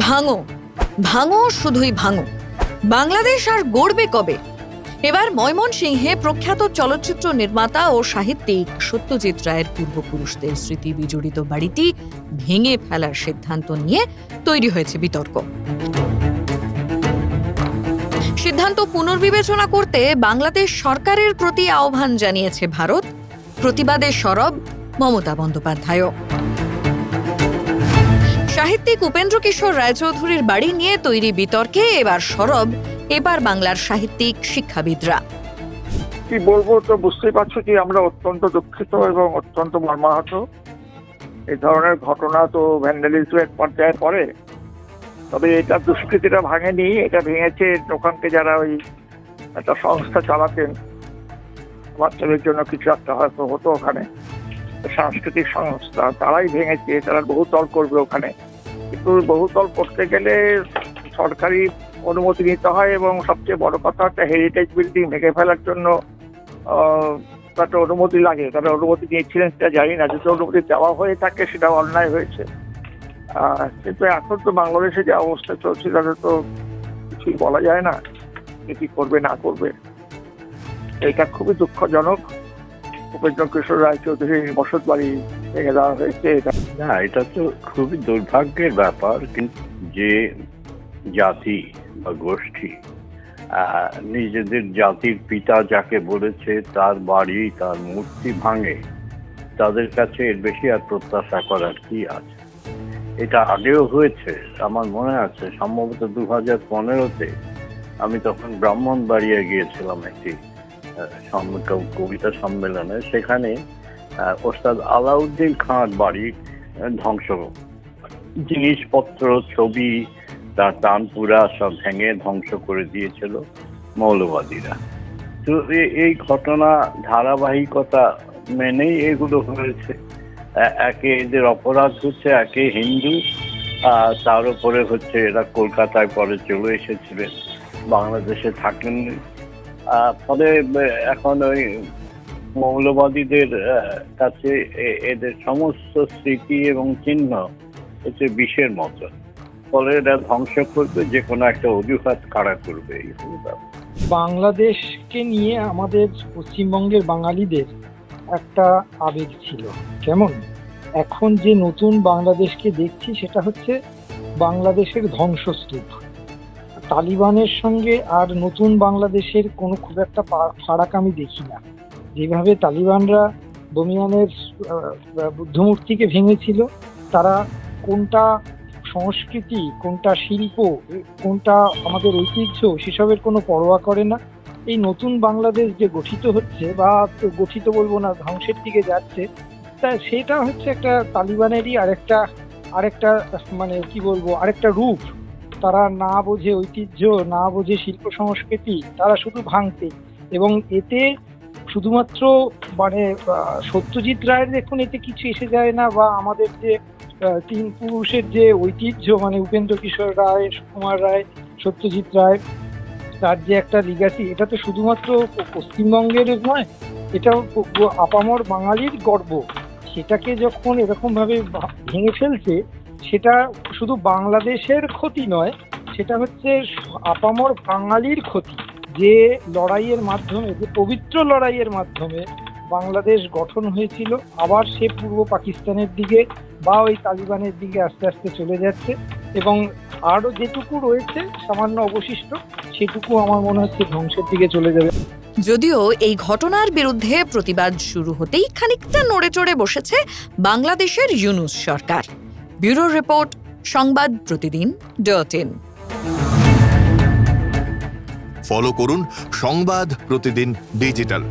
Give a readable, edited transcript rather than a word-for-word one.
ভাঙো ভাঙো শুধুই ভাঙো, বাংলাদেশ আর গড়বে কবে? এবার ময়মনসিংহে প্রখ্যাত চলচ্চিত্র নির্মাতা ও সাহিত্যিক সত্যজিৎ রায়ের পূর্বপুরুষদের স্মৃতি বিজড়িত বাড়িটি ভেঙে ফেলার সিদ্ধান্ত নিয়ে তৈরি হয়েছে বিতর্ক। সিদ্ধান্ত পুনর্বিবেচনা করতে বাংলাদেশ সরকারের প্রতি আহ্বান জানিয়েছে ভারত। প্রতিবাদে সরব মমতা বন্দ্যোপাধ্যায়ও। সাহিত্যিক উপেন্দ্র কিশোর রায়চৌধুরীর বাড়ি নিয়ে তৈরি বিতর্কে এবার সরব এবার বাংলার সাহিত্যিক শিক্ষাবিদরা। কি বলবো, তো বুঝতেই পারছো কি আমরা অত্যন্ত দুঃখিত এবং অত্যন্ত মর্মাহত। এই ধরনের ঘটনা তো ভ্যান্ডালিজমের পর্যায়ে পড়ে, তবে এটা দুষ্কৃতীরা ভাঙেনি, এটা ভেঙেছে ওখানকে যারা ওই একটা সংস্থা চালাতেন, বাচ্চাদের জন্য কিছু একটা হয়তো হতো ওখানে, সাংস্কৃতিক সংস্থা, তারাই ভেঙেছে। তারা বহুতল করবে ওখানে, কিন্তু বহুতল করতে গেলে সরকারি অনুমতি নিতে হয় এবং সবচেয়ে বড় কথা একটা হেরিটেজ বিল্ডিং ভেঙে ফেলার জন্য একটা অনুমতি লাগে। তবে অনুমতি নিয়েছিলেন সেটা জানি না, যদি অনুমতি দেওয়া হয়ে থাকে সেটা অন্যায় হয়েছে। কিন্তু এখন তো বাংলাদেশে যে অবস্থা চলছে তাতে তো কিছুই বলা যায় না কি করবে না করবে। এটা খুবই দুঃখজনক। উপেন্দ্র কিশোর রায়চৌধুরীর বসত বাড়ি ভেঙে দেওয়া হয়েছে। না, এটা তো খুবই দুর্ভাগ্যের ব্যাপার। কিন্তু যে জাতি বা গোষ্ঠী নিজেদের জাতির পিতা যাকে বলেছে তার বাড়ি তার মূর্তি ভাঙে, তাদের কাছে এর বেশি আর প্রত্যাশা করার কি আছে? এটা আগেও হয়েছে, আমার মনে আছে সম্ভবত 2015-তে আমি তখন ব্রাহ্মণবাড়িয়া গিয়েছিলাম একটি কবিতা সম্মেলনে। সেখানে ওস্তাদ আলাউদ্দিন খাঁর বাড়ি ধ্বংস, জিনিসপত্র, ছবি, তার তানপুরা সব ভেঙে ধ্বংস করে দিয়েছিল মৌলবাদীরা। তো এই ঘটনা ধারাবাহিকতা মেনেই এগুলো হয়েছে। একে এদের অপরাধ হচ্ছে, একে হিন্দু, তার উপরে হচ্ছে এরা কলকাতায় পরে চলে এসেছিলেন, বাংলাদেশে থাকেননি। ফলে এখন ওই মৌলবাদীদের কাছে এদের সমস্ত স্মৃতি এবং চিহ্ন হচ্ছে বিষের মতো। ফলে এরা ধ্বংস করবে, যে কোনো একটা অজুহাত খাড়া করবে। বাংলাদেশকে নিয়ে আমাদের পশ্চিমবঙ্গের বাঙালিদের একটা আবেগ ছিল কেমন। এখন যে নতুন বাংলাদেশকে দেখছি সেটা হচ্ছে বাংলাদেশের ধ্বংসস্তূপ। তালিবানের সঙ্গে আর নতুন বাংলাদেশের কোনো খুব একটা ফারাক আমি দেখি না। যেভাবে তালিবানরা বমিয়ানের বুদ্ধমূর্তিকে ভেঙেছিল, তারা কোনটা সংস্কৃতি, কোনটা শিল্প, কোনটা আমাদের ঐতিহ্য সেসবের কোনো পরোয়া করে না। এই নতুন বাংলাদেশ যে গঠিত হচ্ছে, বা গঠিত বলবো না, ধ্বংসের দিকে যাচ্ছে, তা সেটা হচ্ছে একটা তালিবানেরই আরেকটা মানে কি বলবো, আরেকটা রূপ। তারা না বোঝে ঐতিহ্য, না বোঝে শিল্প সংস্কৃতি, তারা শুধু ভাঙতে। এবং এতে শুধুমাত্র মানে সত্যজিৎ রায়ের দেখুন এতে কিছু এসে যায় না, বা আমাদের যে তিন পুরুষের যে ঐতিহ্য, মানে উপেন্দ্র কিশোর রায়, সুকুমার রায়, সত্যজিৎ রায়, তার যে একটা লিগাসি, এটা তো শুধুমাত্র পশ্চিমবঙ্গের নয়, এটা আপামর বাঙালির গর্ব। সেটাকে যখন এরকম ভাবে ভেঙে ফেলছে, সেটা শুধু বাংলাদেশের ক্ষতি নয়, সেটা হচ্ছে আপামর বাঙালির ক্ষতি। যে লড়াইয়ের মাধ্যমে, যে পবিত্র লড়াইয়ের মাধ্যমে বাংলাদেশ গঠন হয়েছিল, আবার সে পূর্ব পাকিস্তানের দিকে বা ওই তালিবানের দিকে আস্তে আস্তে চলে যাচ্ছে। এবং আরও যেটুকু রয়েছে সামান্য অবশিষ্ট, সেটুকু আমার মনে হচ্ছে ধ্বংসের দিকে চলে যাবে। যদিও এই ঘটনার বিরুদ্ধে প্রতিবাদ শুরু হতেই খানিকটা নড়ে চড়ে বসেছে বাংলাদেশের ইউনূস সরকার। ব্যুরো রিপোর্ট, সংবাদ প্রতিদিন.in। ফলো করুন সংবাদ প্রতিদিন ডিজিটাল।